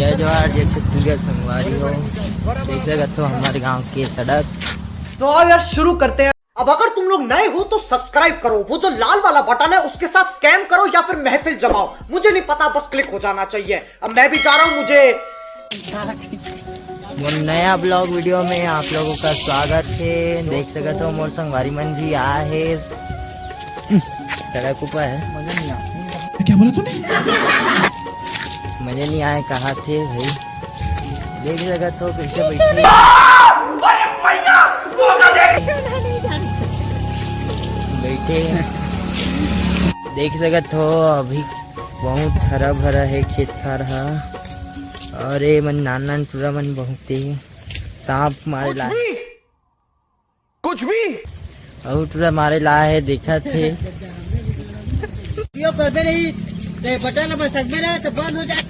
जय जवाहर जय छत्तीसगढ़ संगवारी हो। देख सकते हो हमारे गांव की सड़क। तो आओ यार शुरू करते हैं। अब अगर तुम लोग नए हो तो सब्सक्राइब करो, वो जो लाल वाला बटन है उसके साथ स्कैम करो या फिर महफिल जमाओ, मुझे नहीं पता, बस क्लिक हो जाना चाहिए। अब मैं भी जा रहा हूँ, मुझे वो नया ब्लॉग वीडियो में आप लोगों का स्वागत है। देख सकते हो मोर संगवारी मन जी आए है। सड़क ऊपर है, मजा नहीं आया। क्या बोला तूने? मजे नहीं आए कहा थे भाई। देख सकते हो कैसे बैठे देख सकते हो अभी बहुत हरा भरा है खेत सारा। और ये मन नान पूरा मन बहुत सांप मारे ला कुछ भी और पूरा मारे ला है। देखा थे करबे नहीं बटन बस तो बंद हो जाए।